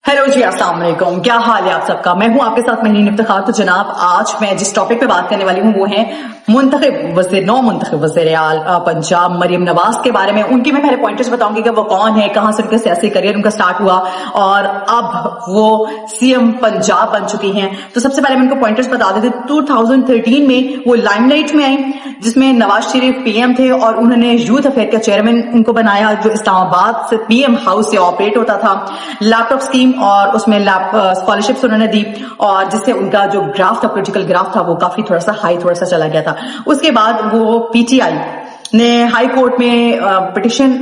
Hello जी, अस्सलाम वालेकुम। क्या हाल है आप सबका? मैं हूं आपके साथ महरीन इफ्तिखार। तो जनाब, आज मैं जिस टॉपिक पे बात करने वाली हूं वो है मुंतखब वज़ीर आला पंजाब मरियम नवाज के बारे में। उनके मैं पहले पॉइंटर्स बताऊंगी कि वो कौन है, कहां से उनका सियासी करियर उनका स्टार्ट हुआ और अब वो सीएम पंजाब बन चुकी हैं। तो सबसे पहले मैं उनको पॉइंटर्स बता देती हूं। 2013 में वो लाइमलाइट में आई, जिसमें नवाज शरीफ पीएम थे और उन्होंने यूथ अफेयर का चेयरमैन उनको बनाया, जो इस्लामाबाद से पीएम हाउस से ऑपरेट होता था। लैपटॉप स्कीम और उसमें स्कॉलरशिप्स उन्होंने दी, और जिससे उनका जो ग्राफ था, पॉलिटिकल ग्राफ था, वो काफी थोड़ा सा चला गया था। उसके बाद वो पीटीआई ने हाई कोर्ट में पिटिशन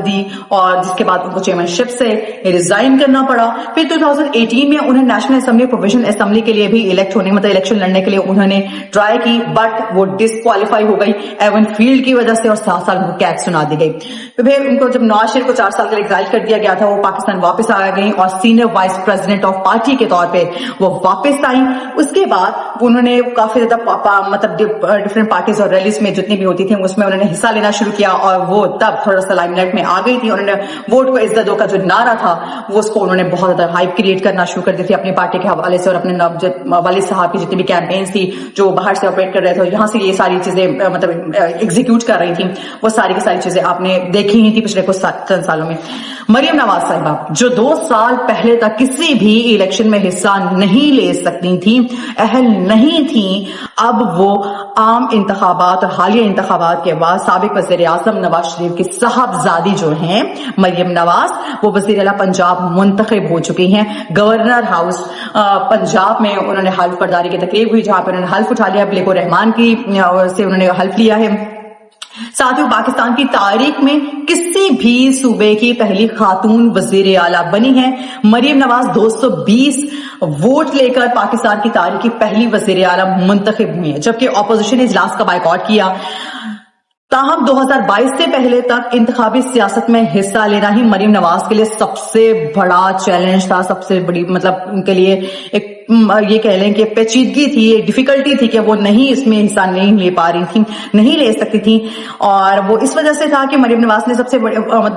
दी और जिसके बाद उनको चेयरमैनशिप से रिजाइन करना पड़ा। फिर 2018 में उन्हें नेशनल असेंबली प्रोविजन असेंबली के लिए भी इलेक्शन लड़ने के लिए उन्होंने ट्राई की, बट वो डिस्क्वालीफाई हो गई एवन फील्ड की वजह से और 7 साल उनको कैद सुना दी गई। तो फिर उनको जब नवाज शरीफ को 4 साल के लिए एग्जाइल कर दिया गया था, वो पाकिस्तान वापस आ गई और senior vice president of party के तौर पर वो वापस आई। उसके बाद उन्होंने काफी ज्यादा मतलब डिफरेंट पार्टीज और रैलीज में जितनी भी होती थी उसमें उन्होंने हिस्सा लेना शुरू किया और वो तब थोड़ा सा लाइमलाइट में आ गई थी। उन्होंने वोट को इज्जत दो का जो नारा था वो उसको उन्होंने बहुत ज्यादा हाइप क्रिएट करना शुरू कर दी थी अपनी पार्टी के हवाले से और अपने वालिद साहब की जितनी भी कैंपेन्स थी जो बाहर से ऑपरेट कर रहे थे, यहाँ से ये सारी चीजें मतलब एग्जीक्यूट कर रही थी, वो सारी की सारी चीजें आपने देखी ही थी पिछले कुछ 3 सालों में। मरियम नवाज साहिबा जो 2 साल पहले तक किसी भी इलेक्शन में हिस्सा नहीं ले सकती थी, अहल नहीं थी, अब वो आम इंतखाबात और हालिया इंतखाबात के बाद साबिक वज़ीर आज़म नवाज शरीफ की साहबजादी जो हैं मरियम नवाज, वो वज़ीर आला पंजाब मुंतखब हो चुकी हैं। गवर्नर हाउस पंजाब में उन्होंने हल्फ बर्दारी की तकरीब हुई, जहां पर उन्होंने हल्फ उठा लिया, ब्लेको रहमान की से उन्होंने हल्फ लिया है। साथ ही पाकिस्तान की तारीख में किसी भी सूबे की पहली खातून वजीर आला बनी है। मरियम नवाज 220 वोट लेकर पाकिस्तान की तारीख की पहली वजीर आला मुंतखब हुई है, जबकि ऑपोजिशन ने इजलास का बायकॉट किया। ताहम 2022 से पहले तक इंतखाबी सियासत में हिस्सा लेना ही मरियम नवाज के लिए सबसे बड़ा चैलेंज था, सबसे बड़ी मतलब उनके लिए एक ये कह लें कि पेचीदगी थी, डिफिकल्टी थी कि वो नहीं इसमें हिस्सा नहीं ले पा रही थी, नहीं ले सकती थी। और वो इस वजह से था कि मरियम नवाज ने सबसे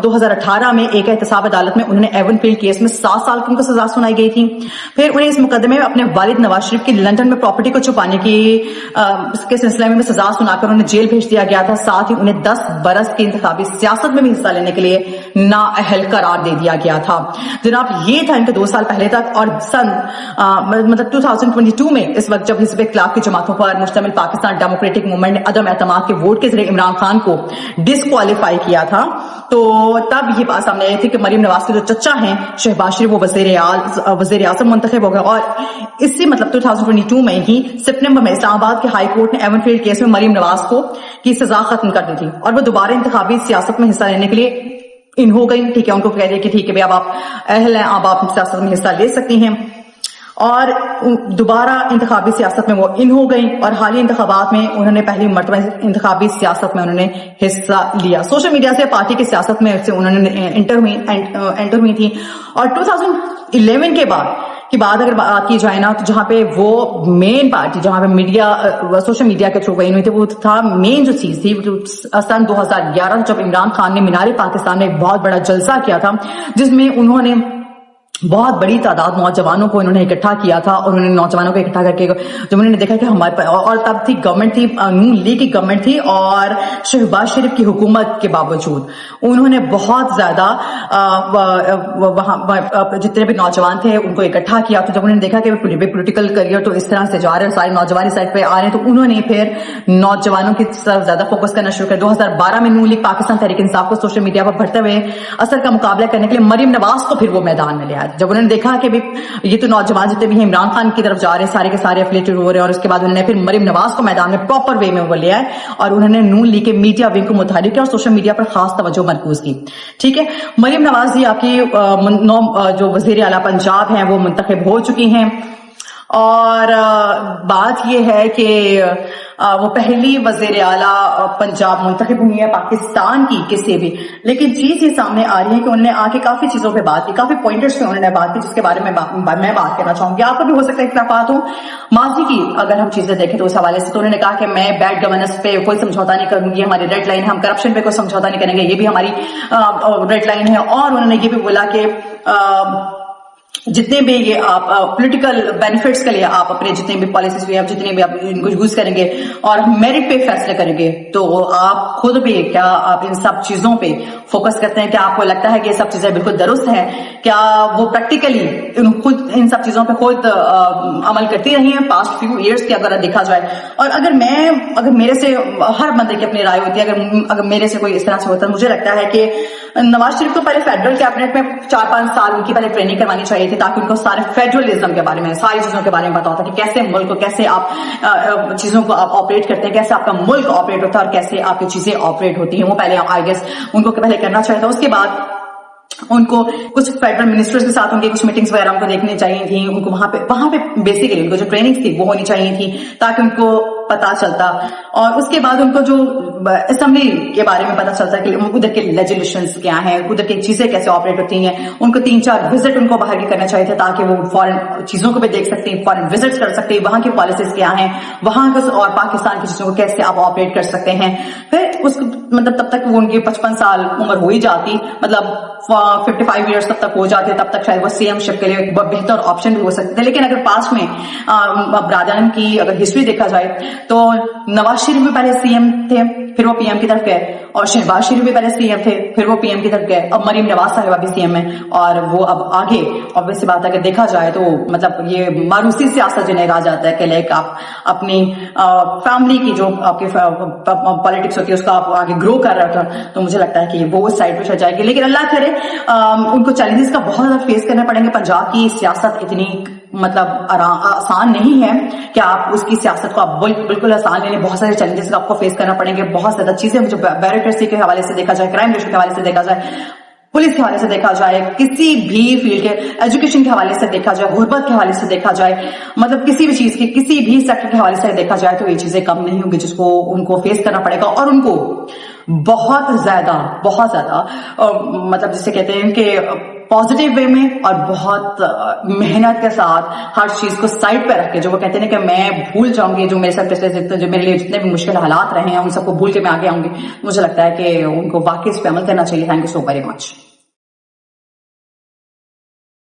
2018 में एक एहतसाब अदालत में उन्होंने एवन फील्ड केस में 7 साल की उनको सजा सुनाई गई थी। फिर उन्हें इस मुकदमे में अपने वालिद नवाज शरीफ की लंदन में प्रॉपर्टी को छुपाने की के सिलसिले में सजा सुनाकर उन्हें जेल भेज दिया गया था। साथ ही उन्हें 10 बरस की इंतखाबी सियासत में भी हिस्सा लेने के लिए नाअहल करार दे दिया गया था। जनाब, ये था इनके 2 साल पहले तक। और सन मतलब 2022 में इस वक्त जब हिज़्ब इख्तिलाफ की जमातों पर मुश्तमिल पाकिस्तान डेमोक्रेटिक मूवमेंट ने अदम एतमाद के वोट के जरिए इमरान खान को डिस्क्वालीफाई किया था, तो तब ये बात सामने आई थी कि मरियम नवाज के जो चचा हैं शहबाज शरीफ, वो वज़ीर आज़म मुंतखब हो गए। और इसी मतलब 2022 में ही सितंबर में इस्लामाबाद के हाई कोर्ट ने एवन फील्ड केस में मरियम नवाज को की सजा खत्म कर दी थी और वो दोबारा इंतखाबी सियासत में हिस्सा लेने के लिए इन हो गई। ठीक है, उनको कह दिया कि ठीक है भाई, अब आप अहल हैं, अब आप सियासत में हिस्सा ले सकती हैं। और दोबारा इंतखाबी सियासत में वो इन हो गई और हालिया इंतखाबात में उन्होंने पहली मर्तबा इंतखाबी सियासत में उन्होंने हिस्सा लिया। सोशल मीडिया से पार्टी की सियासत में से उन्होंने एंटर हुई थी। और 2011 के बाद अगर बात की जाए ना, तो जहां पे वो मेन पार्टी जहां पे मीडिया सोशल मीडिया के थ्रू गई हुई थी, वो था मेन जो चीज थी सन 2011 जब इमरान खान ने मीनार पाकिस्तान में एक बहुत बड़ा जलसा किया था, जिसमें उन्होंने बहुत बड़ी तादाद नौजवानों को इन्होंने इकट्ठा किया था। और उन्होंने नौजवानों को इकट्ठा करके जब उन्होंने देखा कि हमारे और तब थी गवर्नमेंट थी, नून लीग की गवर्नमेंट थी और शहबाज शरीफ की हुकूमत के बावजूद उन्होंने बहुत ज्यादा वहां जितने भी नौजवान थे उनको इकट्ठा किया। तो जब उन्होंने देखा कि पॉलिटिकल करियर तो इस तरह से जा रहे हैं, सारे नौजवान साइड पे आ रहे हैं, तो उन्होंने फिर नौजवानों की तरफ ज्यादा फोकस करना शुरू किया। 2012 में नून लीग पाकिस्तान तहरीक इंसाफ को सोशल मीडिया पर बढ़ते हुए असर का मुकाबला करने के लिए मरियम नवाज को फिर वो मैदान में ले आया। जब उन्होंने देखा कि ये तो नौजवान जितने भी हैं इमरान खान की तरफ जा रहे हैं, सारे के सारे एफिलिएटेड हो रहे हैं, और उसके बाद उन्होंने फिर मरियम नवाज को मैदान में प्रॉपर वे में वो ले आए और उन्होंने नून लीग के मीडिया विंग को मुतहरिक किया और सोशल मीडिया पर खास तवज्जो मरकूज की। ठीक है, मरियम नवाज जी आपकी जो वजीर आला पंजाब हैं वो मुंतखब हो चुकी हैं। और बात यह है कि वो पहली वजीर आला पंजाब मुंतखब हुई है पाकिस्तान की किसी भी। लेकिन चीज ये सामने आ रही है कि उन्होंने आके काफी चीजों पे बात की, काफी पॉइंटर्स पे उन्होंने बात की, जिसके बारे में मैं बात करना चाहूंगी। आपको भी हो सकता है इख्तिलाफात हो माजी की, अगर हम चीजें देखें तो उस हवाले से। तो उन्होंने कहा कि मैं बैड गवर्नेंस पे कोई समझौता नहीं करूंगी, हमारी रेड लाइन है, हम करप्शन पे कोई समझौता नहीं करेंगे, ये भी हमारी रेड लाइन है। और उन्होंने ये भी बोला कि जितने भी ये आप पॉलिटिकल बेनिफिट्स के लिए आप अपने जितने भी पॉलिसीज भी आप जितने भी आप इनको यूज करेंगे और मेरिट पे फैसले करेंगे, तो आप खुद भी क्या आप इन सब चीजों पे फोकस करते हैं? क्या आपको लगता है कि ये सब चीजें बिल्कुल दुरुस्त हैं? क्या वो प्रैक्टिकली खुद इन सब चीजों पे खुद अमल करती रही हैं पास्ट फ्यू इयर्स की अगर देखा जाए? और अगर मेरे से, हर बंदे की अपनी राय होती है, अगर मेरे से कोई इस तरह से होता है, मुझे लगता है कि नवाज शरीफ को पहले फेडरल कैबिनेट में 4-5 साल उनकी पहले ट्रेनिंग करवानी चाहिए थी, ताकि उनको सारे फेडरलिज्म के बारे में, सारी चीजों के बारे में पता होता कि कैसे मुल्क को, कैसे आप चीजों को आप ऑपरेट करते हैं, कैसे आपका मुल्क ऑपरेट होता है और कैसे आपकी चीजें ऑपरेट होती हैं। वो पहले आई गेस उनको पहले करना चाहिए था। उसके बाद उनको कुछ फेडरल मिनिस्टर्स के साथ उनकी कुछ मीटिंग्स वगैरह उनको देखनी चाहिए थी। उनको वहां पे बेसिकली उनको जो ट्रेनिंग थी वो होनी चाहिए थी, ताकि उनको पता चलता। और उसके बाद उनको जो असेंबली के बारे में पता चलता कि उधर के लेजिस्लेशंस क्या हैं, उधर की चीजें कैसे ऑपरेट होती हैं। उनको 3-4 विजिट उनको बाहर के करने चाहिए थे, ताकि वो फॉरेन चीजों को भी देख सकते हैं, फॉरेन विजिट्स कर सकते हैं, वहां की पॉलिसीज क्या हैं, वहां और पाकिस्तान की चीजों को कैसे आप ऑपरेट कर सकते हैं। फिर उस मतलब तब तक वो उनकी 55 साल उम्र हो ही जाती, मतलब 55 ईयर्स तक हो जाते, तब तक शायद वो सीएम शिप के लिए एक बेहतर ऑप्शन भी हो सकते थे। लेकिन अगर पास में ब्रादरन की अगर हिस्ट्री देखा जाए तो नवाज शरीफ भी पहले सीएम थे, फिर वो पीएम की तरफ गए, और शहबाज शरीफ भी पहले सीएम थे, फिर वो पीएम की तरफ गए। अब मरीम नवाज साहिबा भी सीएम है, और वो अब आगे ऑब्वियस सी बात है, अगर देखा जाए तो मतलब ये मारूसी सियासत जिन्हें कहा जाता है कि लाइक आप अपनी फैमिली की जो आपकी पॉलिटिक्स होती है उसको आप आगे ग्रो कर रहे हो, तो मुझे लगता है कि वो उस साइड पे चल जाएगी। लेकिन अल्लाह करे उनको चैलेंजेस का बहुत ज्यादा फेस करने पड़ेंगे। पंजाब की सियासत इतनी मतलब आसान नहीं है कि आप उसकी सियासत को आप बिल्कुल आसान नहीं, बहुत सारे चैलेंजेस का आपको फेस करना पड़ेंगे। बहुत ज्यादा चीजें जो ब्यूरोक्रेसी के हवाले से देखा जाए, क्राइम रेशो के हवाले से देखा जाए, पुलिस के हवाले से देखा जाए, किसी भी फील्ड के, एजुकेशन के हवाले से देखा जाए, गुर्बत के हवाले से देखा जाए, मतलब किसी भी चीज की, किसी भी सेक्टर के हवाले से देखा जाए, तो ये चीजें कम नहीं होंगी जिसको उनको फेस करना पड़ेगा। और उनको बहुत ज्यादा मतलब जिसे कहते हैं कि पॉजिटिव वे में और बहुत मेहनत के साथ हर चीज को साइड पे रख के, जो वो कहते हैं कि मैं भूल जाऊंगी जो मेरे साथ पिछले जो मेरे लिए जितने भी मुश्किल हालात रहे हैं उन सबको भूल के मैं आगे आऊंगी, मुझे लगता है कि उनको वाकई इस पे अमल करना चाहिए। Thank you so very much.